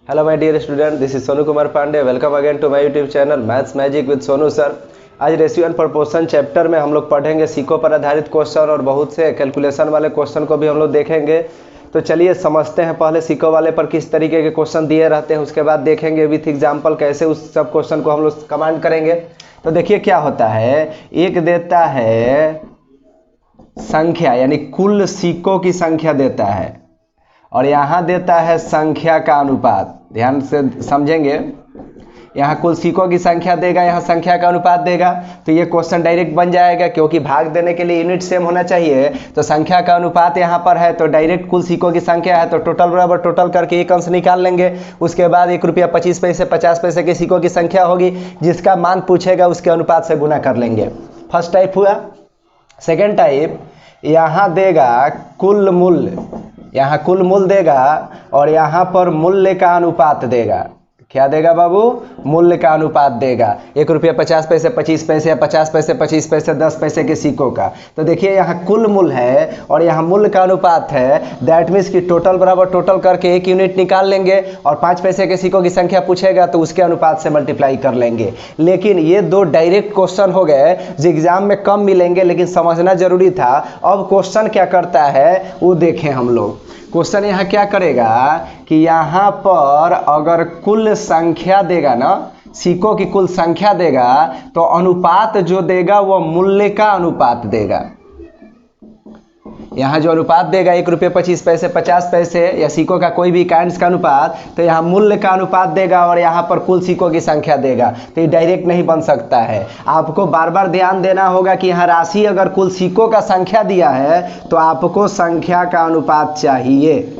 Hello my dear student, this is Sonu Kumar Pandey. Welcome again to my YouTube channel maths magic with Sonu sir. आज ratio and proportion chapter में हम लोग पढ़ेंगे Seiko पर आधारित क्वेश्चन और बहुत से कैलकुलेशन वाले क्वेश्चन को भी हम लोग देखेंगे। तो चलिए समझते हैं पहले सीको वाले पर किस तरीके के क्वेश्चन दिए रहते हैं, उसके बाद देखेंगे विथ एग्जाम्पल कैसे उस सब क्वेश्चन को हम लोग कमांड करेंगे। तो देखिए क्या होता है, एक देता है संख्या यानी कुल सीको की संख्या देता है और यहाँ देता है संख्या का अनुपात। ध्यान से समझेंगे, यहाँ कुल सीको की संख्या देगा, यहाँ संख्या का अनुपात देगा। तो ये क्वेश्चन डायरेक्ट बन जाएगा, क्योंकि भाग देने के लिए यूनिट सेम होना चाहिए। तो संख्या का अनुपात यहाँ पर है तो डायरेक्ट कुल सीको की संख्या है, तो टोटल बराबर टोटल करके एक अंश निकाल लेंगे। उसके बाद 1 रुपया 25 पैसे 50 पैसे की सीको की संख्या होगी, जिसका मान पूछेगा उसके अनुपात से गुना कर लेंगे। फर्स्ट टाइप हुआ। सेकेंड टाइप, यहाँ देगा कुल मूल्य, यहाँ कुल मूल्य देगा और यहाँ पर मूल्य का अनुपात देगा। क्या देगा बाबू? मूल्य का अनुपात देगा। 1 रुपया 50 पैसे 25 पैसे या 50 पैसे 25 पैसे 10 पैसे के सिक्कों का। तो देखिए यहाँ कुल मूल्य है और यहाँ मूल्य का अनुपात है। दैट मीन्स कि टोटल बराबर टोटल करके एक यूनिट निकाल लेंगे और 5 पैसे के सिक्कों की संख्या पूछेगा तो उसके अनुपात से मल्टीप्लाई कर लेंगे। लेकिन ये दो डायरेक्ट क्वेश्चन हो गए जो एग्जाम में कम मिलेंगे, लेकिन समझना जरूरी था। अब क्वेश्चन क्या करता है वो देखें हम लोग। क्वेश्चन यहाँ क्या करेगा कि यहाँ पर अगर कुल संख्या देगा ना, सिक्कों की कुल संख्या देगा, तो अनुपात जो देगा वो मूल्य का अनुपात देगा। यहाँ जो अनुपात देगा 1 रुपये 25 पैसे 50 पैसे या सिक्कों का कोई भी काइंड्स का अनुपात, तो यहाँ मूल्य का अनुपात देगा और यहाँ पर कुल सिक्कों की संख्या देगा। तो ये डायरेक्ट नहीं बन सकता है। आपको बार बार ध्यान देना होगा कि यहाँ राशि अगर कुल सिक्कों का संख्या दिया है तो आपको संख्या का अनुपात चाहिए,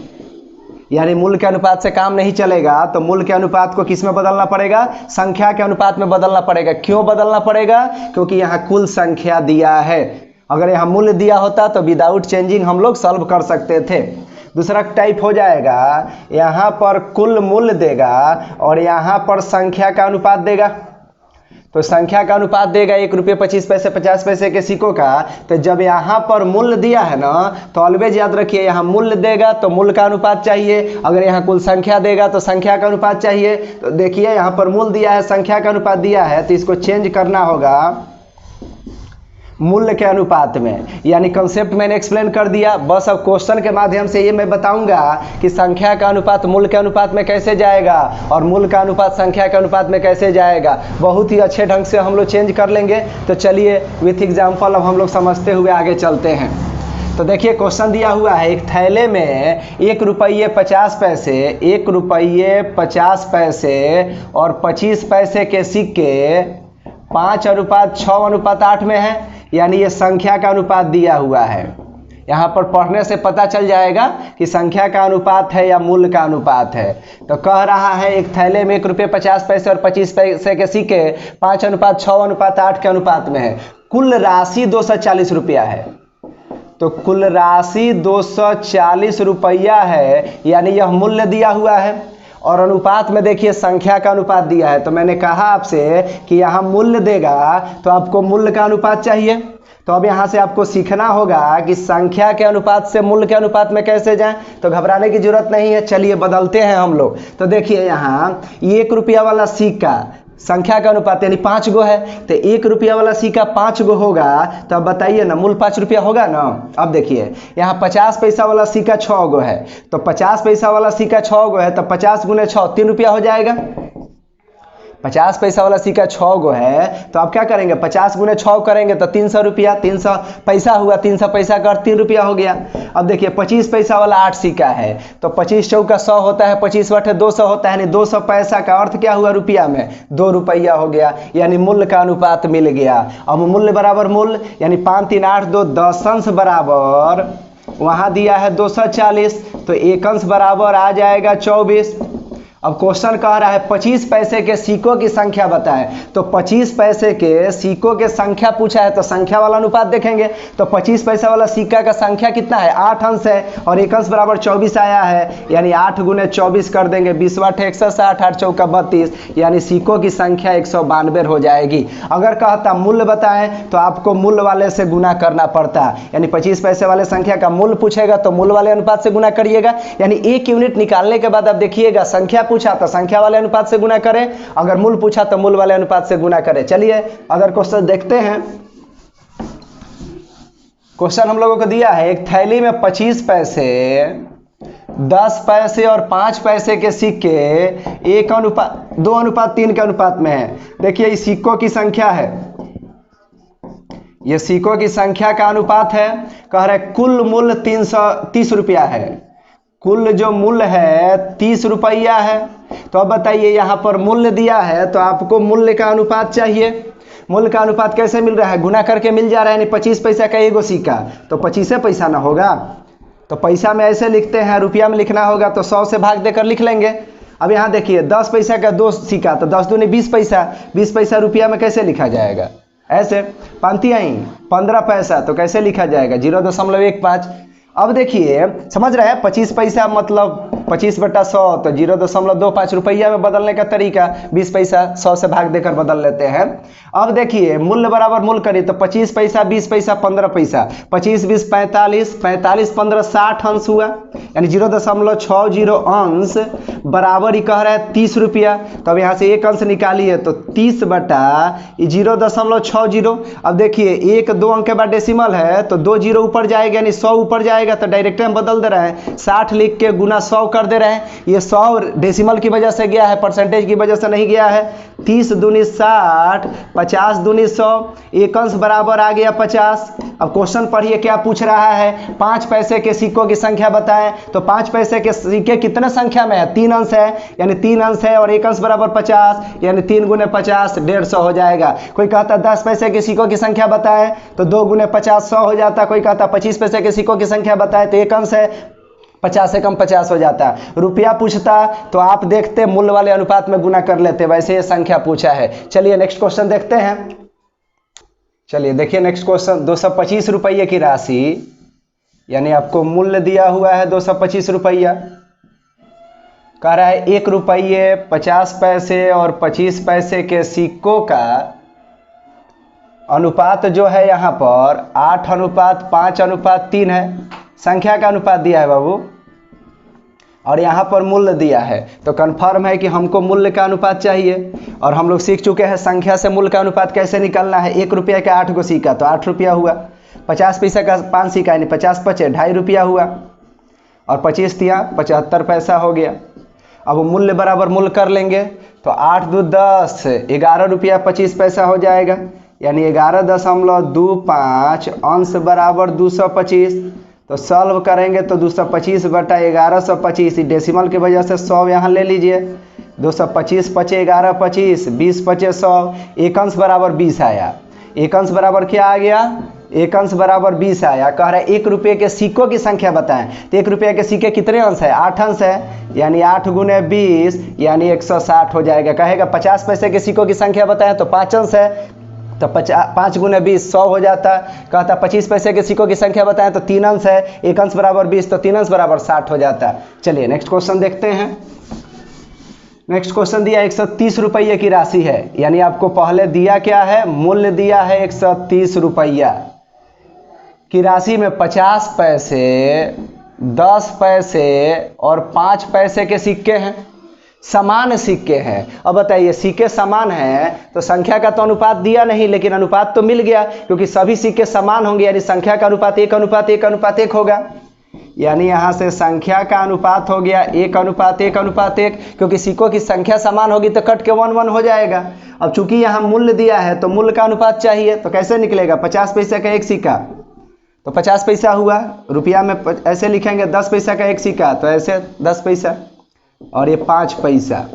यानी मूल्य के अनुपात से काम नहीं चलेगा। तो मूल्य के अनुपात को किस में बदलना पड़ेगा? संख्या के अनुपात में बदलना पड़ेगा। क्यों बदलना पड़ेगा? क्योंकि यहाँ कुल संख्या दिया है। अगर यहाँ मूल्य दिया होता तो विदाउट चेंजिंग हम लोग सॉल्व कर सकते थे। दूसरा टाइप हो जाएगा, यहाँ पर कुल मूल्य देगा और यहाँ पर संख्या का अनुपात देगा। तो संख्या का अनुपात देगा 1 रुपये 25 पैसे 50 पैसे के सिक्कों का। तो जब यहाँ पर मूल्य दिया है ना, तो ऑलवेज याद रखिए यहाँ मूल्य देगा तो मूल्य का अनुपात चाहिए। अगर यहाँ कुल संख्या देगा तो संख्या का अनुपात चाहिए। तो देखिए यहाँ पर मूल्य दिया है, संख्या का अनुपात दिया है, तो इसको चेंज करना होगा मूल्य के अनुपात में। यानी कंसेप्ट मैंने एक्सप्लेन कर दिया। बस अब क्वेश्चन के माध्यम से ये मैं बताऊंगा कि संख्या का अनुपात मूल्य के अनुपात में कैसे जाएगा और मूल्य का अनुपात संख्या के अनुपात में कैसे जाएगा। बहुत ही अच्छे ढंग से हम लोग चेंज कर लेंगे। तो चलिए विथ एग्जाम्पल अब हम लोग समझते हुए आगे चलते हैं। तो देखिए क्वेश्चन दिया हुआ है, एक थैले में 1 रुपये 50 पैसे 1 रुपये 50 पैसे और 25 पैसे के सिक्के 5:6:8 में है। यानी ये संख्या का अनुपात दिया हुआ है। यहाँ पर पढ़ने से पता चल जाएगा कि संख्या का अनुपात है या मूल्य का अनुपात है। तो कह रहा है एक थैले में 1 रुपये 50 पैसे और 25 पैसे के सिक्के 5:6:8 के अनुपात में है। कुल राशि 240 रुपया है। तो कुल राशि 240 रुपया है, यानी यह मूल्य दिया हुआ है। और अनुपात में देखिए संख्या का अनुपात दिया है। तो मैंने कहा आपसे कि यहाँ मूल्य देगा तो आपको मूल्य का अनुपात चाहिए। तो अब यहाँ से आपको सीखना होगा कि संख्या के अनुपात से मूल्य के अनुपात में कैसे जाएं। तो घबराने की जरूरत नहीं है, चलिए बदलते हैं हम लोग। तो देखिए यहाँ 1 रुपया वाला सिक्का संख्या का अनुपात यानी 5 गो है, तो 1 रुपया वाला सिक्का 5 गो होगा। तो अब बताइए ना, मूल्य 5 रुपया होगा ना। अब देखिए यहाँ 50 पैसा वाला सिक्का 6 गो है, तो 50 पैसा वाला सिक्का 6 गो है, तो 50 गुने 6 3 रुपया हो जाएगा। 50 पैसा वाला सिक्का 6 गो है, तो आप क्या करेंगे 50 गुने 6 करेंगे तो 300 रुपया, 300 पैसा हुआ, 300 पैसा का 3 रुपया हो गया। अब देखिए 25 पैसा वाला 8 सिक्का है, तो 25 चौका 100 होता है, 25 बटे 200 होता है, यानी 200 पैसा का अर्थ क्या हुआ रुपया में 2 रुपया हो गया। यानी मूल्य का अनुपात मिल गया। अब मूल्य बराबर मूल्य यानी 5 3 8 2 10 अंश बराबर वहाँ दिया है 240, तो 1 अंश बराबर आ जाएगा 24। अब क्वेश्चन कह रहा है 25 पैसे के सिक्कों की संख्या बताएं। तो 25 पैसे के सिक्कों के संख्या पूछा है, तो संख्या वाला अनुपात देखेंगे। तो 25 पैसा वाला सिक्का का संख्या कितना है? 8 अंश है और 1 अंश बराबर 24 आया है, यानी 8 गुने 24 कर देंगे, 20 बटे 160 8 चौका 32, यानी सिक्कों की संख्या 192 हो जाएगी। अगर कहता मूल्य बताएं तो आपको मूल्य वाले से गुना करना पड़ता, यानी 25 पैसे वाले संख्या का मूल्य पूछेगा तो मूल्य वाले अनुपात से गुना करिएगा। यानी एक यूनिट निकालने के बाद आप देखिएगा संख्या पूछा तो संख्या वाले अनुपात से गुना करें, अगर मूल पूछा तो मूल वाले अनुपात से गुना करें। चलिए अगर क्वेश्चन देखते हैं। क्वेश्चन हम लोगों को दिया है, एक थैली में 25 पैसे, 10 पैसे और 5 पैसे के सिक्के 2:3 के अनुपात में है। देखिए इस सिक्कों की संख्या है, ये सिक्कों की संख्या का अनुपात है। कह रहे कुल मूल्य 330 रुपया है, कुल जो मूल्य है 30 रुपया है। तो अब बताइए यहाँ पर मूल्य दिया है तो आपको मूल्य का अनुपात चाहिए। मूल्य का अनुपात कैसे मिल रहा है, गुना करके मिल जा रहा है। यानी 25 पैसा का एगो सिक्का तो 25 पैसा ना होगा, तो पैसा में ऐसे लिखते हैं, रुपया में लिखना होगा तो 100 से भाग देकर लिख लेंगे। अब यहाँ देखिए 10 पैसा का 2 सिक्का तो 10 दूनी 20 पैसा, 20 पैसा रुपया में कैसे लिखा जाएगा, ऐसे पांति आई 15 पैसा तो कैसे लिखा जाएगा 0.15। अब देखिए समझ रहे हैं, 25 पैसा मतलब 25/100 तो 0.25 रुपया में बदलने का तरीका, 20 पैसा 100 से भाग देकर बदल लेते हैं। अब देखिए मूल्य बराबर मूल्य करिए तो 25 पैसा 20 पैसा 15 पैसा, 25 20 45, 45 15 60 अंश हुआ, यानी 0.60 अंश बराबर ही कह रहा है 30 रुपया। तो अब यहाँ से एक अंश निकालिए तो 30 बटा 0.60। अब देखिए 1 2 अंक के बाद डेसिमल है तो 2 0 ऊपर जाएगा, यानी 100 ऊपर जाएगा, तो डायरेक्ट हम बदल दे रहे हैं, 60 लिख के गुना 100 कर दे रहे हैं। ये 100 डेसिमल की वजह से गया है, परसेंटेज की वजह से नहीं गया है। 30 दूनी 60, 50 दूनी 100, एक अंश बराबर आ गया 50। अब क्वेश्चन पढ़िए क्या पूछ रहा है, 5 पैसे के सिक्कों की संख्या बताएं। तो 5 पैसे के सिक्के कितने संख्या में है, 3 अंश है, यानी 3 अंश है और एक अंश बराबर 50, यानी 3 गुने 50 150 हो जाएगा। कोई कहता 10 पैसे के सिक्कों की संख्या बताएं तो 2 गुने 50 100 हो जाता। कोई कहता 25 पैसे के सिक्कों की संख्या बताएं तो एक अंश है, 50 से कम 50 हो जाता। रुपया पूछता तो आप देखते मूल्य वाले अनुपात में गुना कर लेते, वैसे ये संख्या पूछा है। चलिए नेक्स्ट क्वेश्चन देखते हैं। चलिए देखिए नेक्स्ट क्वेश्चन, 225 रुपये की राशि, यानी आपको मूल्य दिया हुआ है 225 रुपया। कह रहा है 1 रुपये 50 पैसे और 25 पैसे के सिक्कों का अनुपात जो है यहाँ पर 8:5:3 है। संख्या का अनुपात दिया है बाबू, और यहाँ पर मूल्य दिया है, तो कन्फर्म है कि हमको मूल्य का अनुपात चाहिए। और हम लोग सीख चुके हैं संख्या से मूल्य का अनुपात कैसे निकालना है। 1 रुपये का 8 गो सिक्का तो 8 रुपया हुआ, 50 पैसा का 5 सिक्का यानी 50 पचे 2.5 रुपया हुआ, और 25 तिया 75 पैसा हो गया। अब मूल्य बराबर मूल्य कर लेंगे तो 8 2 10, 11 रुपया 25 पैसा हो जाएगा, यानी 11.25 अंश बराबर 225। तो सॉल्व करेंगे तो 225 बटा 1125, डेसिमल की वजह से 100 यहाँ ले लीजिए। 225 पचे 11 25, 20 पचे 100, एक अंश बराबर 20 आया। एक अंश बराबर क्या आ गया, एक अंश बराबर 20 आया। कह रहा है 1 रुपये के सिक्कों की संख्या बताएं, तो 1 रुपये के सिक्के कितने अंश है, 8 अंश है, यानी 8 गुने 20 यानी 160 हो जाएगा। कहेगा 50 पैसे के सिक्कों की संख्या बताएं तो 5 अंश है, तो 5 गुने 20 100 हो जाता। कहता 25 पैसे के सिक्कों की संख्या बताएं तो 3 अंश है, एक अंश बराबर 20 तो 3 अंश बराबर 60 हो जाता। चलिए नेक्स्ट क्वेश्चन देखते हैं। नेक्स्ट क्वेश्चन दिया 130 रुपये की राशि है, यानी आपको पहले दिया क्या है, मूल्य दिया है 130 रुपया की राशि में 50 पैसे 10 पैसे और 5 पैसे के सिक्के हैं, समान सिक्के हैं। अब बताइए सिक्के समान हैं तो संख्या का तो अनुपात दिया नहीं, लेकिन अनुपात तो मिल गया क्योंकि सभी सिक्के समान होंगे, यानी संख्या का अनुपात 1:1:1 होगा। यानी यहाँ से संख्या का अनुपात हो गया 1:1:1, क्योंकि सिक्कों की संख्या समान होगी तो कट के 1:1 हो जाएगा। अब चूंकि यहाँ मूल्य दिया है तो मूल्य का अनुपात चाहिए, तो कैसे निकलेगा, 50 पैसे का एक सिक्का तो 50 पैसा हुआ, रुपया में ऐसे लिखेंगे 10 पैसा का एक सिक्का तो ऐसे 10 पैसा, और ये 5 पैसा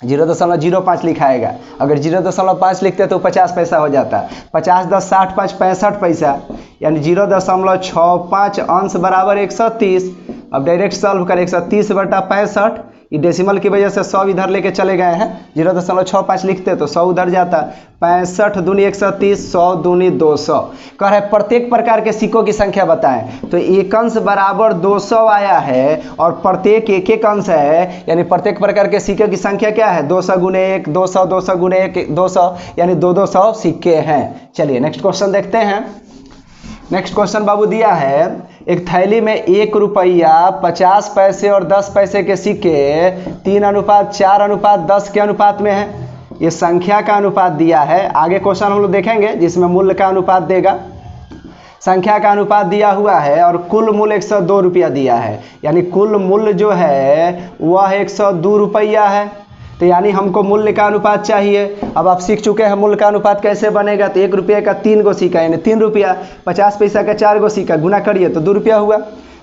0.05 लिखाएगा। अगर 0.5 लिखते तो 50 पैसा हो जाता। 50 10 60 5 65 पैसा, यानी 0.65 अंश बराबर 130। अब डायरेक्ट सॉल्व करें, 130 बटा 65, ये डेसिमल की वजह से 100 इधर लेके चले गए हैं, 0.65 लिखते तो 100 उधर जाता। 65 दूनी 130, 100 दूनी 200। कह रहा है प्रत्येक प्रकार के सिक्कों की संख्या बताएं, तो एक अंश बराबर 200 आया है और प्रत्येक एक एक अंश है, यानी प्रत्येक प्रकार के सिक्के की संख्या क्या है, 200 गुने 1 200, 200 गुने 1 200, यानी 200 सिक्के हैं। चलिए नेक्स्ट क्वेश्चन देखते हैं। नेक्स्ट क्वेश्चन बाबू दिया है, एक थैली में 1 रुपया 50 पैसे और 10 पैसे के सिक्के 3:4:10 के अनुपात में है। ये संख्या का अनुपात दिया है। आगे क्वेश्चन हम लोग देखेंगे जिसमें मूल्य का अनुपात देगा। संख्या का अनुपात दिया हुआ है और कुल मूल्य 102 रुपया दिया है, यानी कुल मूल्य जो है वह 102 रुपया है। तो यानी हमको मूल्य का अनुपात चाहिए। अब आप सीख चुके हैं मूल्य का अनुपात कैसे बनेगा। तो 1 रुपये का 3 गो सिक्का यानी 3 रुपया, 50 पैसा का 4 गो सिक्का गुना करिए तो 2 रुपया हुआ,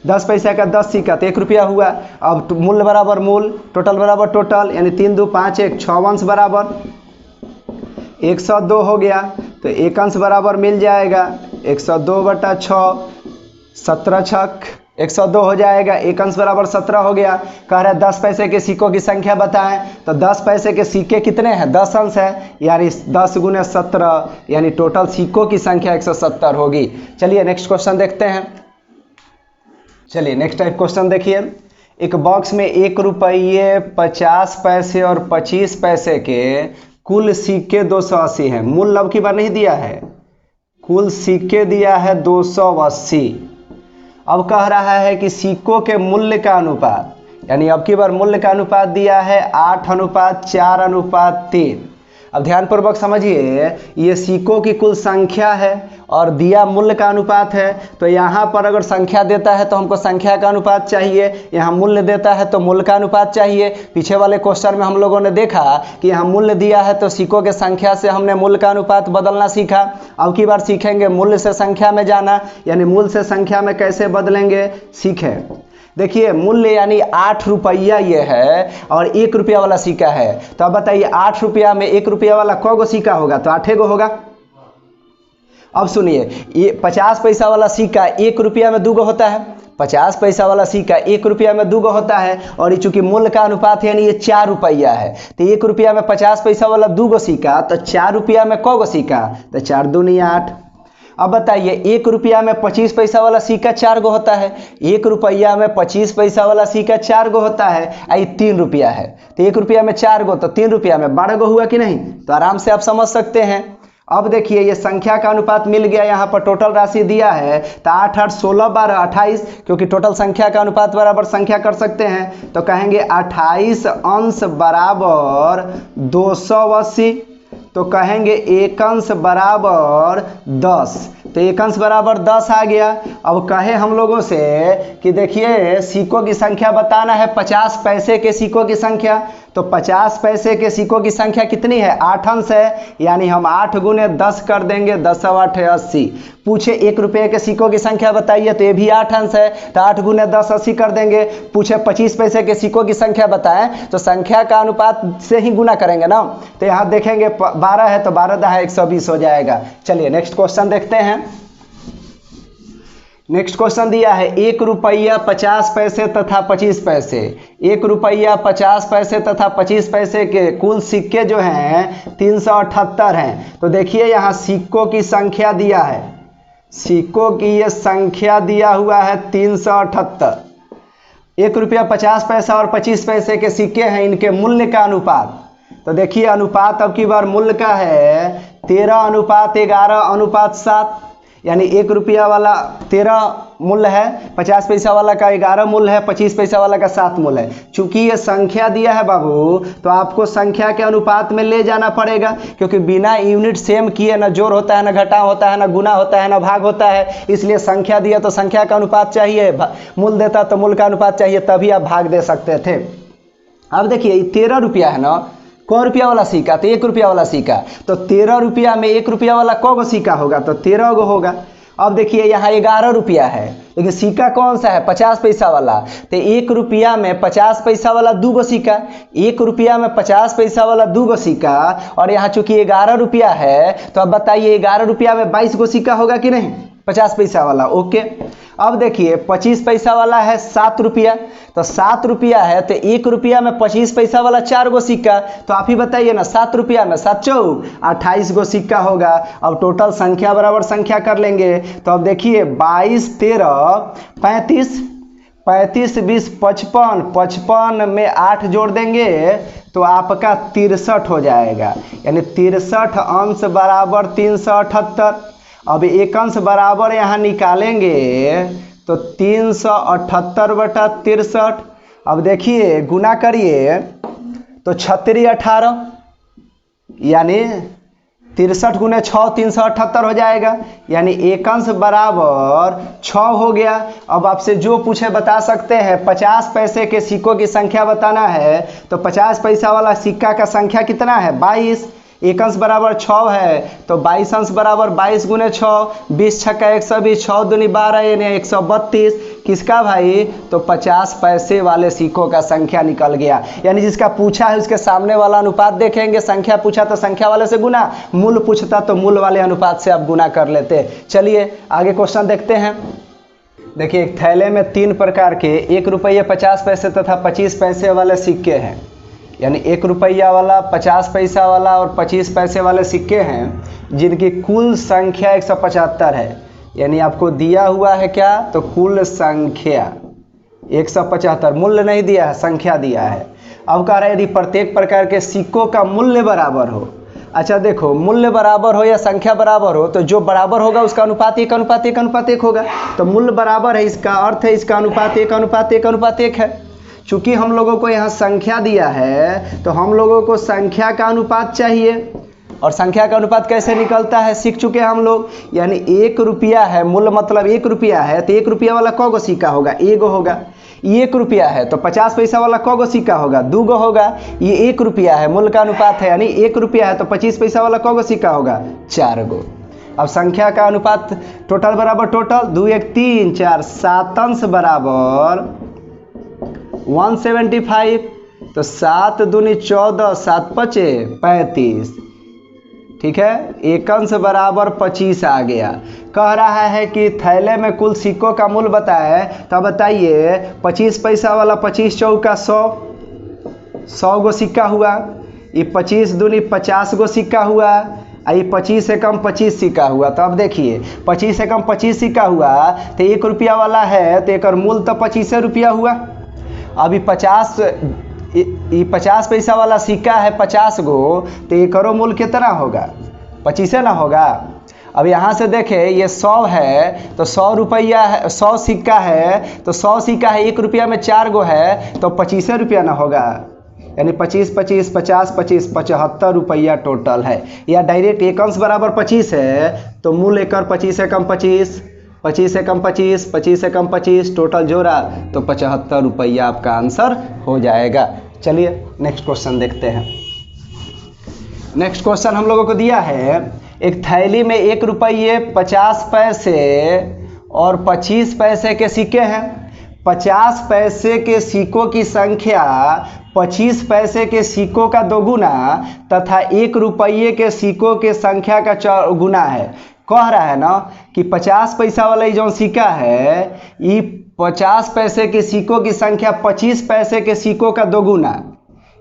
10 पैसा का 10 सिक्का तो 1 रुपया हुआ। अब मूल्य बराबर मूल, टोटल बराबर टोटल, यानी 3 2 5 1 6 अंश बराबर 102 हो गया। तो 1 अंश बराबर मिल जाएगा 102/6, 17 छक 102 हो जाएगा। 1 अंश बराबर 17 हो गया। कह रहा है 10 पैसे के सिक्कों की संख्या बताएं। तो 10 पैसे के सिक्के कितने हैं, 10 अंश है, यानी 10 × 17 यानी टोटल सिक्कों की संख्या 170 होगी। चलिए नेक्स्ट क्वेश्चन देखते हैं। चलिए नेक्स्ट टाइप क्वेश्चन देखिए, एक बॉक्स में 1 रुपये 50 पैसे और 25 पैसे के कुल सिक्के 280 हैं। मूल्य अब की बार नहीं दिया है, कुल सिक्के दिया है 280। अब कह रहा है कि सिक्कों के मूल्य का अनुपात, यानी अब की बार मूल्य का अनुपात दिया है 8:4:3। अब ध्यानपूर्वक समझिए, ये सिक्कों की कुल संख्या है और दिया मूल्य का अनुपात है। तो यहाँ पर अगर संख्या देता है तो हमको संख्या का अनुपात चाहिए, यहाँ मूल्य देता है तो मूल्य का अनुपात चाहिए। पीछे वाले क्वेश्चन में हम लोगों ने देखा कि यहाँ मूल्य दिया है तो सिक्कों के संख्या से हमने मूल्य का अनुपात बदलना सीखा। अब की बार सीखेंगे मूल्य से संख्या में जाना, यानी मूल्य से संख्या में कैसे बदलेंगे सीखें। देखिए मूल्य यानी 8 रुपया ये है और 1 रुपया वाला सिक्का है। तो अब बताइए 8 रुपया में 1 रुपया वाला कौ गो सिक्का होगा, तो 8 गो होगा। अब सुनिए, ये 50 पैसा वाला सिक्का 1 रुपया में 2 गो होता है। 50 पैसा वाला सिक्का 1 रुपया में 2 गो होता है और ये चूंकि मूल्य का अनुपात है यानी ये 4 रुपया है। तो 1 रुपया में 50 पैसा वाला 2 गो सिक्का, तो 4 रुपया में कौ गो सिक्का, तो 4 दूनी 8। अब बताइए 1 रुपया में 25 पैसा वाला सिक्का 4 गो होता है। 1 रुपया में 25 पैसा वाला सिक्का 4 गो होता है, आई 3 रुपया है। तो 1 रुपया में 4 गो, तो 3 रुपया में 12 गो हुआ कि नहीं। तो आराम से आप समझ सकते हैं। अब देखिए ये संख्या का अनुपात मिल गया, यहाँ पर टोटल राशि दिया है तो 8 8 16 12 28, क्योंकि टोटल संख्या का अनुपात बराबर संख्या कर सकते हैं। तो कहेंगे 28 अंश बराबर 280। तो कहेंगे 1 अंश बराबर 10। तो 1 अंश बराबर 10 आ गया। अब कहे हम लोगों से कि देखिए सिक्कों की संख्या बताना है, 50 पैसे के सिक्कों की संख्या। तो 50 पैसे के सिक्कों की संख्या कितनी है, 8 अंश है, यानी हम 8 × 10 कर देंगे, 10 × 8 80। पूछे 1 रुपये के सिक्कों की संख्या बताइए, तो ये भी 8 अंश है, तो 8 × 10 80 कर देंगे। पूछे 25 पैसे के सिक्कों की संख्या बताएं, तो संख्या का अनुपात से ही गुना करेंगे ना। तो यहाँ देखेंगे 12 है तो 12 × 120 हो जाएगा। चलिए नेक्स्ट क्वेश्चन देखते हैं। नेक्स्ट क्वेश्चन दिया है 1 रुपया 50 पैसे तथा 25 पैसे। 1 रुपया 50 पैसे तथा 25 पैसे के कुल सिक्के जो हैं 378 हैं। तो देखिए यहाँ सिक्कों की संख्या दिया है, सिक्कों की ये संख्या दिया हुआ है 378। 1 रुपया 50 पैसा और 25 पैसे के सिक्के हैं, इनके मूल्य का अनुपात। तो देखिए अनुपात अब की बार मूल्य का है 13:11:7, यानी 1 रुपया वाला 13 मूल्य है, 50 पैसा वाला का 11 मूल्य है, 25 पैसा वाला का 7 मूल्य है। चूंकि ये संख्या दिया है बाबू, तो आपको संख्या के अनुपात में ले जाना पड़ेगा, क्योंकि बिना यूनिट सेम किए ना जोड़ होता है, ना घटाव होता है, ना गुना होता है, ना भाग होता है। इसलिए संख्या दिया तो संख्या का अनुपात चाहिए, मूल्य देता तो मूल्य का अनुपात चाहिए, तभी आप भाग दे सकते थे। अब देखिए 13 रुपया है ना, कौ रुपया वाला सिक्का, तो 1 रुपया वाला सिक्का। तो 13 रुपया में 1 रुपया वाला कौ गो सिक्का होगा, तो 13 गो होगा। अब देखिए यहाँ 11 रुपया है, लेकिन सिक्का कौन सा है, 50 पैसा वाला। तो 1 रुपया में 50 पैसा वाला 2 गो सिक्का, 1 रुपया में 50 पैसा वाला 2 गो सिक्का, और यहाँ चूंकि 11 रुपया है तो अब बताइए 11 रुपया में 22 गो सिक्का होगा कि नहीं, 50 पैसा वाला। ओके। अब देखिए 25 पैसा वाला है 7 रुपया, तो 7 रुपया है तो 1 रुपया में 25 पैसा वाला 4 गो सिक्का। तो आप ही बताइए ना, 7 रुपया में 7 चौक 28 गो सिक्का होगा। अब टोटल संख्या बराबर संख्या कर लेंगे। तो अब देखिए 22 13 35, 35 20 55, 55 में 8 जोड़ देंगे तो आपका 63 हो जाएगा, यानी 63 अंश बराबर 378। अब एक अंश बराबर यहाँ निकालेंगे तो 378/63। अब देखिए गुना करिए तो 36 18 यानी 63 गुने 6 378 हो जाएगा, यानी एक अंश बराबर 6 हो गया। अब आपसे जो पूछे बता सकते हैं 50 पैसे के सिक्कों की संख्या बताना है, तो 50 पैसा वाला सिक्का का संख्या कितना है 22, एक अंश बराबर 6 है तो 22 अंश बराबर 22 गुने 6, 20 छक्का 120, 6 दूनी 12 यानी 132। किसका भाई? तो 50 पैसे वाले सिक्कों का संख्या निकल गया। यानी जिसका पूछा है उसके सामने वाला अनुपात देखेंगे, संख्या पूछा तो संख्या वाले से गुना, मूल पूछता तो मूल वाले अनुपात से आप गुना कर लेते। चलिए आगे क्वेश्चन देखते हैं। देखिए एक थैले में 3 प्रकार के 1 रुपये 50 पैसे तथा 25 पैसे वाले सिक्के हैं, यानी 1 रुपया वाला, 50 पैसा वाला और 25 पैसे वाले सिक्के हैं, जिनकी कुल संख्या 175 है। यानी आपको दिया हुआ है क्या? तो कुल संख्या 175, मूल्य नहीं दिया है, संख्या दिया है। अब कह रहा है यदि प्रत्येक प्रकार के सिक्कों का मूल्य बराबर हो। अच्छा देखो, मूल्य बराबर हो या संख्या बराबर हो तो जो बराबर होगा उसका अनुपात 1:1:1:1 होगा। तो मूल्य बराबर है, इसका अर्थ है इसका अनुपात 1:1:1:1 है। चूंकि हम लोगों को यहाँ संख्या दिया है तो हम लोगों को संख्या का अनुपात चाहिए, और संख्या का अनुपात कैसे निकलता है सीख चुके हम लोग। यानी 1 रुपया है, मूल्य मतलब 1 रुपया है तो 1 रुपया वाला क गो सिक्का होगा? एगो होगा। 1 रुपया है तो 50 पैसा वाला क गो सिक्का होगा? 2 गो होगा। ये 1 रुपया है, मूल्य का अनुपात है, यानी 1 रुपया है तो 25 पैसा वाला क गो सिक्का होगा? 4 गो। अब संख्या का अनुपात टोटल बराबर टोटल, 2 1 3 4, 7 अंश बराबर 175, तो 7 दूनी 14, 7 पचे 35। ठीक है, एक अंश बराबर 25 आ गया। कह रहा है कि थैले में कुल सिक्कों का मूल्य बताए, तो बताइए 25 पैसा वाला 25 चौका 100 गो सिक्का हुआ, ये 25 दूनी 50 गो सिक्का हुआ, ये 25 से कम 25 सिक्का हुआ। तो अब देखिए 25 से कम 25 सिक्का हुआ तो 1 रुपया वाला है तो एक मूल्य तो 25 रुपया हुआ। अभी 50 पैसा वाला सिक्का है 50 गो, तो एकरो मूल्य कितना होगा? 25 ना होगा। अब यहाँ से देखें ये 100 है तो 100 रुपया है, 100 सिक्का है तो 100 सिक्का है, 1 रुपया में 4 गो है तो 25 रुपया ना होगा। यानी 25 25 50 25 75 रुपया टोटल है। या डायरेक्ट एक अंश बराबर 25 है तो मूल एक 25 से कम 25, 25 से कम 25, 25 से कम 25, टोटल जोड़ा तो 75 रुपया आपका आंसर हो जाएगा। चलिए नेक्स्ट क्वेश्चन देखते हैं। नेक्स्ट क्वेश्चन हम लोगों को दिया है, एक थैली में 1 रुपये 50 पैसे और 25 पैसे के सिक्के हैं। 50 पैसे के सिक्कों की संख्या 25 पैसे के सिक्कों का 2 गुना तथा 1 रुपये के सिक्कों के संख्या का 4 गुना है। कह रहा है ना कि 50 पैसा वाला ये जो सिक्का है, ये 50 पैसे के सिक्कों की संख्या 25 पैसे के सिक्कों का 2 गुना,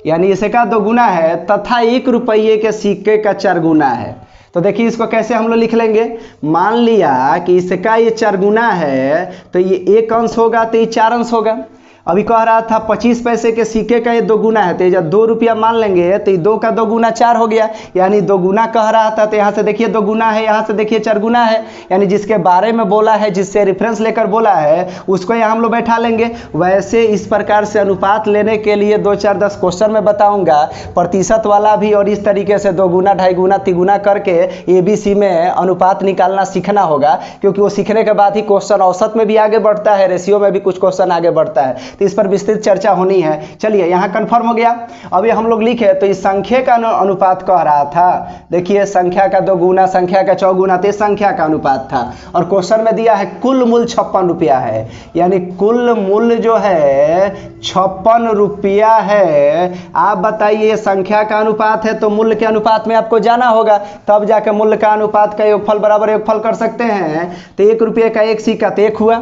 यानी इसका 2 गुना है, तथा 1 रुपये के सिक्के का 4 गुना है। तो देखिए इसको कैसे हम लोग लिख लेंगे। मान लिया कि इसका ये 4 गुना है तो ये 1 अंश होगा तो ये 4 अंश होगा। अभी कह रहा था 25 पैसे के सिक्के का ये 2 गुना है, तो जब 2 रुपया मान लेंगे तो ये 2 का 2 गुना 4 हो गया, यानी 2 गुना कह रहा था। तो यहाँ से देखिए 2 गुना है, यहाँ से देखिए 4 गुना है, यानी जिसके बारे में बोला है, जिससे रेफरेंस लेकर बोला है, उसको यहाँ हम लोग बैठा लेंगे। वैसे इस प्रकार से अनुपात लेने के लिए 2 4 10 क्वेश्चन में बताऊंगा, प्रतिशत वाला भी, और इस तरीके से 2 गुना 2.5 गुना 3 गुना करके ABC में अनुपात निकालना सीखना होगा, क्योंकि वो सीखने के बाद ही क्वेश्चन औसत में भी आगे बढ़ता है, रेशियो में भी कुछ क्वेश्चन आगे बढ़ता है। तो इस पर विस्तृत चर्चा होनी है। चलिए यहाँ कंफर्म हो गया। अब ये हम लोग लिखे तो इस संख्या का अनुपात कह रहा था। देखिए संख्या का 2 गुना, संख्या का 4 गुना, तो संख्या का अनुपात था। और क्वेश्चन में दिया है कुल मूल्य 56 रुपया है, यानी कुल मूल्य जो है 56 रुपया है। आप बताइए संख्या का अनुपात है तो मूल्य के अनुपात में आपको जाना होगा, तब जाके मूल्य का अनुपात का योगफल बराबर योगफल कर सकते हैं। तो 1 रुपये का 1 सिक्का तो 1 हुआ,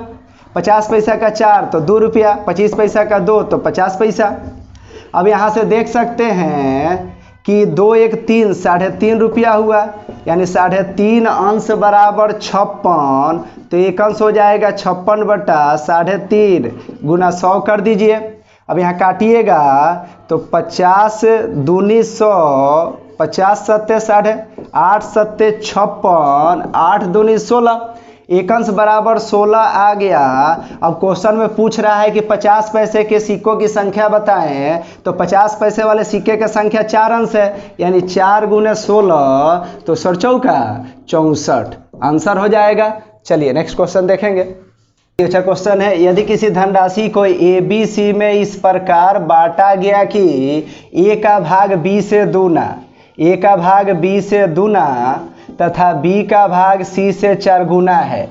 50 पैसा का 4 तो 2 रुपया, 25 पैसा का 2 तो 50 पैसा। अब यहाँ से देख सकते हैं कि 2 1 3 3.5 रुपया हुआ, यानी 3.5 अंश बराबर 56, तो एक अंश हो जाएगा 56 बटा 3.5 गुना 100 कर दीजिए। अब यहाँ काटिएगा तो 50 दूनी 100 50 सत्ते 60, 8 सत्ते 56, 8 दूनी 16, एक अंश बराबर 16 आ गया। अब क्वेश्चन में पूछ रहा है कि 50 पैसे के सिक्कों की संख्या बताएं, तो 50 पैसे वाले सिक्के की संख्या 4 अंश है, यानी 4 गुने 16 तो 64 आंसर हो जाएगा। चलिए नेक्स्ट क्वेश्चन देखेंगे। अच्छा क्वेश्चन है, यदि किसी धनराशि को ए बी सी में इस प्रकार बांटा गया कि ए का भाग बी से दूना, ए का भाग बी से दूना तथा बी का भाग सी से 4 गुना है,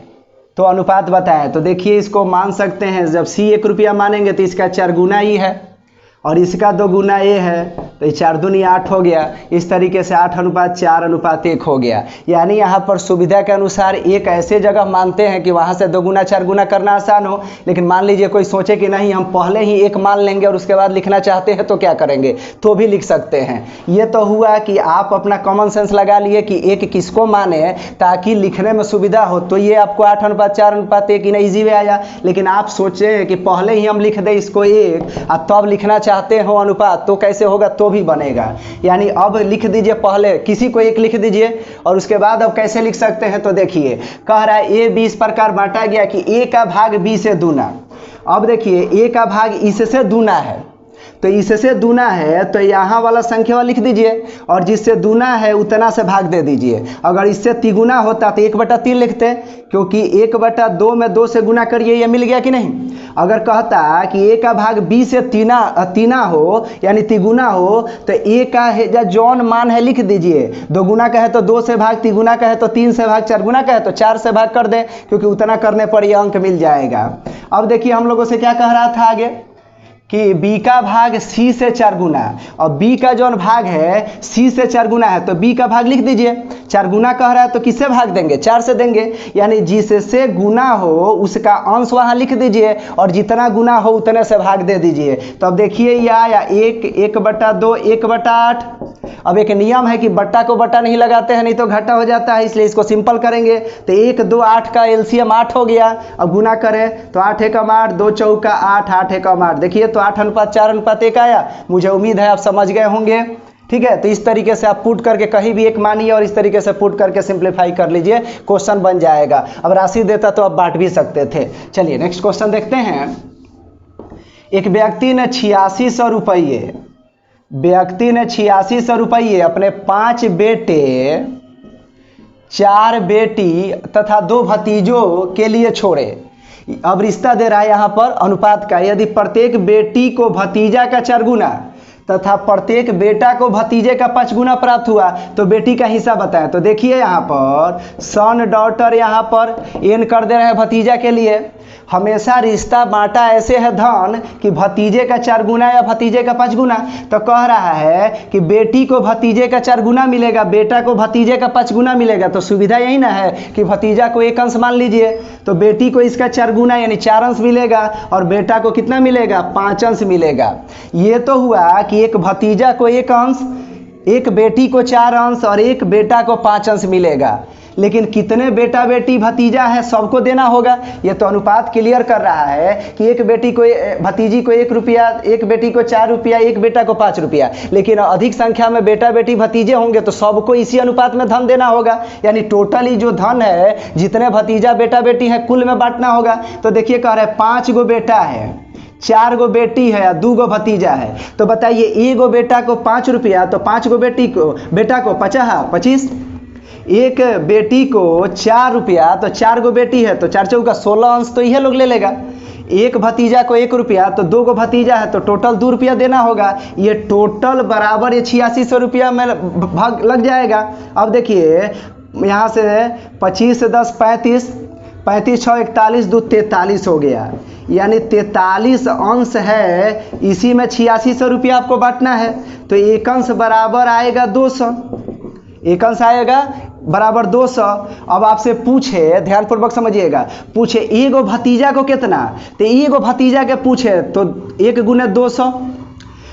तो अनुपात बताएं। तो देखिए इसको मान सकते हैं, जब सी 1 रुपया मानेंगे तो इसका 4 गुना ही है और इसका 2 गुना ए है, तो ये 4 दूनी 8 हो गया। इस तरीके से 8:4:1 हो गया। यानी यहाँ पर सुविधा के अनुसार एक ऐसे जगह मानते हैं कि वहाँ से 2 गुना 4 गुना करना आसान हो, लेकिन मान लीजिए कोई सोचे कि नहीं हम पहले ही एक मान लेंगे और उसके बाद लिखना चाहते हैं तो क्या करेंगे, तो भी लिख सकते हैं। ये तो हुआ कि आप अपना कॉमन सेंस लगा लिए कि एक किसको माने ताकि लिखने में सुविधा हो, तो ये आपको 8:4:1 इन ईजी वे आया। लेकिन आप सोचे कि पहले ही हम लिख दें इसको 1 और तब लिखना चाहते हो अनुपात, तो कैसे होगा, तो भी बनेगा। यानी अब लिख दीजिए, पहले किसी को 1 लिख दीजिए और उसके बाद अब कैसे लिख सकते हैं, तो देखिए कह रहा है ए बी इस प्रकार बांटा गया कि ए का भाग बी से दूना। अब देखिए ए का भाग इससे दूना है, तो इससे दूना है तो यहाँ वाला संख्या लिख दीजिए और जिससे दूना है उतना से भाग दे दीजिए। अगर इससे तिगुना होता तो 1/3 लिखते, क्योंकि 1/2 में 2 से गुना करिए, ये मिल गया कि नहीं। अगर कहता कि ए का भाग बी से तीना हो यानी तिगुना हो, तो ए का जौन मान है लिख दीजिए। 2 गुना का है तो 2 से भाग, तिगुना का है तो 3 से भाग, 4 गुना का है तो 4 से भाग कर दे, क्योंकि उतना करने पर यह अंक मिल जाएगा। अब देखिए हम लोगों से क्या कह रहा था आगे कि b का भाग c से 4 गुना, और b का जो भाग है c से 4 गुना है, तो b का भाग लिख दीजिए। 4 गुना कह रहा है तो किससे भाग देंगे, 4 से देंगे, यानी जिससे गुना हो उसका अंश वहाँ लिख दीजिए और जितना गुना हो उतने से भाग दे दीजिए। तो अब देखिए ये आया 1/2 1/8। अब एक नियम है कि बट्टा को बट्टा नहीं लगाते हैं, नहीं तो घाटा हो जाता है, इसलिए इसको सिंपल करेंगे। तो 1 2 8 का एलसीएम 8 हो गया। अब गुना करें तो 8 एकम 8, 2 चौका 8, 8 एकम 8, देखिए तो 8:4:1 आया। मुझे उम्मीद है आप समझ गए होंगे। ठीक है, तो इस तरीके से आप पुट करके कहीं भी एक मानिए और इस तरीके से पुट करके सिंप्लीफाई कर लीजिए, क्वेश्चन बन जाएगा। अब राशि देता तो आप बांट भी सकते थे। चलिए नेक्स्ट क्वेश्चन देखते हैं। एक व्यक्ति ने 8600 रुपये अपने 5 बेटे 4 बेटी तथा 2 भतीजों के लिए छोड़े। अब रिश्ता दे रहा है यहाँ पर अनुपात का। यदि प्रत्येक बेटी को भतीजा का 4 गुना तथा प्रत्येक बेटा को भतीजे का 5 गुना प्राप्त हुआ, तो बेटी का हिस्सा बताएं। तो देखिए यहाँ पर सन डॉटर यहाँ पर एन कर दे रहे हैं भतीजा के लिए। हमेशा रिश्ता बांटा ऐसे है धन कि भतीजे का 4 गुना या भतीजे का 5 गुना। तो कह रहा है कि बेटी को भतीजे का 4 गुना मिलेगा, बेटा को भतीजे का 5 गुना मिलेगा। तो सुविधा यही ना है कि भतीजा को 1 अंश मान लीजिए, तो बेटी को इसका 4 गुना यानी 4 अंश मिलेगा और बेटा को कितना मिलेगा, 5 अंश मिलेगा। ये तो हुआ कि एक भतीजा को 1 अंश, एक बेटी को 4 अंश और एक बेटा को 5 अंश मिलेगा। लेकिन कितने बेटा बेटी भतीजा है सबको देना होगा। ये तो अनुपात क्लियर कर रहा है कि एक बेटी को भतीजी को 1 रुपया, एक बेटी को 4 रुपया, एक बेटा को 5 रुपया। लेकिन अधिक संख्या में बेटा बेटी भतीजे होंगे तो सबको इसी अनुपात में धन देना होगा, यानी टोटली जो धन है जितने भतीजा बेटा बेटी हैं कुल में बांटना होगा। तो देखिए कह रहे हैं 5 गो बेटा है, 4 गो बेटी है, 2 गो भतीजा है। तो बताइए 1 गो बेटा को 5 रुपया, तो 5 गो बेटा को 25, एक बेटी को 4 रुपया, तो 4 गो बेटी है तो 4 चौका 16 अंश तो यह लोग ले लेगा। एक भतीजा को 1 रुपया, तो 2 गो भतीजा है तो टोटल 2 रुपया देना होगा। ये टोटल बराबर ये 8600 रुपया में भाग लग जाएगा। अब देखिए यहाँ से 25 से 10 35, 35 6 41, 2 43 हो गया, यानी 43 अंश है। इसी में 8600 रुपया आपको बांटना है, तो 1 अंश बराबर आएगा 200, 1 अंश आएगा बराबर 200। अब आपसे पूछे, ध्यानपूर्वक समझिएगा, पूछे 1 गो भतीजा को कितना, तो 1 गो भतीजा के पूछे तो 1 गुने 200,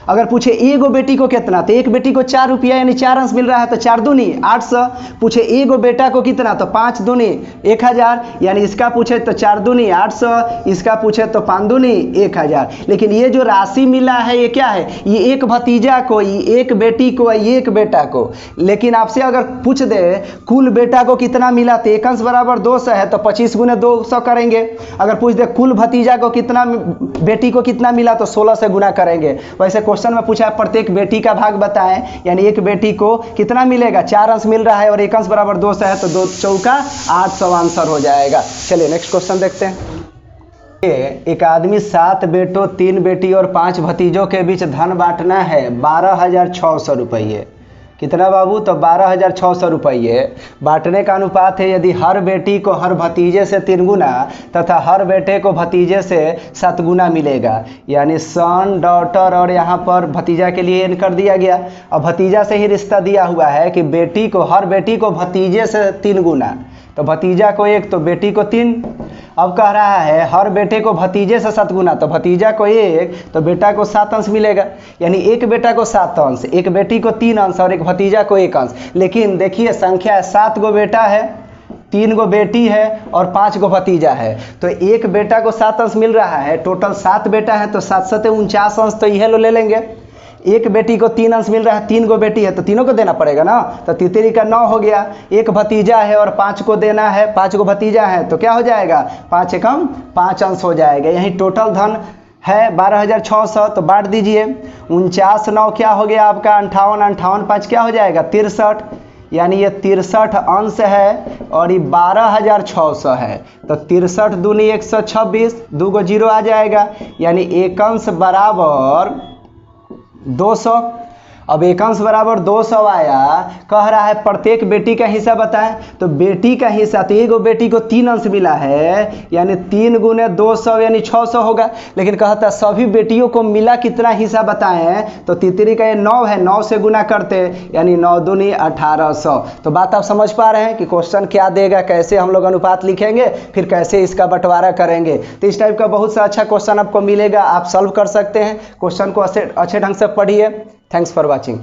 अगर पूछे एगो बेटी को कितना, तो एक बेटी को 4 रुपया यानी 4 अंश मिल रहा है, तो 4 दूनी 800। पूछे एगो बेटा को कितना, तो 5 दूनी 1000, यानी इसका पूछे तो 4 दूनी 800, इसका पूछे तो 5 दूनी 1000। लेकिन ये जो राशि मिला है ये क्या है, ये एक भतीजा को, ये एक बेटी को, ये एक बेटा को। लेकिन आपसे अगर पूछ दे कुल बेटा को कितना मिला, तो एक अंश बराबर 200 है, तो 25 गुने 200 करेंगे। अगर पूछ दे कुल भतीजा को कितना, बेटी को कितना मिला, तो 16 से गुना करेंगे। वैसे क्वेश्चन में पूछा है प्रत्येक बेटी का भाग बताएं, यानी एक बेटी को कितना मिलेगा, 4 अंश मिल रहा है और एक अंश बराबर 200 है, तो 2 चौका 800 आंसर हो जाएगा। चलिए नेक्स्ट क्वेश्चन देखते हैं। एक आदमी 7 बेटों 3 बेटी और 5 भतीजों के बीच धन बांटना है 12,600 रुपये। कितना बाबू, तो 12,600 रुपये। बांटने का अनुपात है यदि हर बेटी को हर भतीजे से 3 गुना तथा हर बेटे को भतीजे से 7 गुना मिलेगा। यानी सन, डॉटर और यहाँ पर भतीजा के लिए इन कर दिया गया। अब भतीजा से ही रिश्ता दिया हुआ है कि बेटी को, हर बेटी को भतीजे से 3 गुना, तो भतीजा को 1 तो बेटी को 3। अब कह रहा है हर बेटे को भतीजे से 7 गुना, तो भतीजा को 1 तो बेटा को 7 अंश मिलेगा। यानी एक बेटा को 7 अंश, एक बेटी को 3 अंश और एक भतीजा को 1 अंश। लेकिन देखिए संख्या है 7 गो बेटा है, 3 गो बेटी है और 5 गो भतीजा है, तो एक बेटा को 7 अंश मिल रहा है। टोटल 7 बेटा है तो 7 7 49 अंश, तो यह लो ले लेंगे। एक बेटी को 3 अंश मिल रहा है, 3 गो बेटी है तो तीनों को देना पड़ेगा ना, तो तितरी का 9 हो गया। एक भतीजा है और 5 को देना है, 5 गो भतीजा है, तो क्या हो जाएगा 5 एकम 5 अंश हो जाएगा। यही टोटल धन है 12,600, तो बांट दीजिए। 49 9 क्या हो गया आपका 58, 58 5 क्या हो जाएगा 63, यानी ये 63 अंश है और ये 12,600 है, तो 63 दूनी 126, 2 गो 0 आ जाएगा, यानी एक अंश बराबर 200। अब एक अंश बराबर 200 आया। कह रहा है प्रत्येक बेटी का हिस्सा बताएं, तो बेटी का हिस्सा, तो एगो बेटी को 3 अंश मिला है, यानी 3 गुने 200 यानी 600 होगा। लेकिन कहता है सभी बेटियों को मिला कितना हिस्सा बताएं, तो तितरी का ये 9 है, 9 से गुना करते यानी 9 दूनी 1800। तो बात आप समझ पा रहे हैं कि क्वेश्चन क्या देगा, कैसे हम लोग अनुपात लिखेंगे, फिर कैसे इसका बंटवारा करेंगे। तो इस टाइप का बहुत सा अच्छा क्वेश्चन आपको मिलेगा, आप सॉल्व कर सकते हैं। क्वेश्चन को अच्छे ढंग से पढ़िए। Thanks for watching.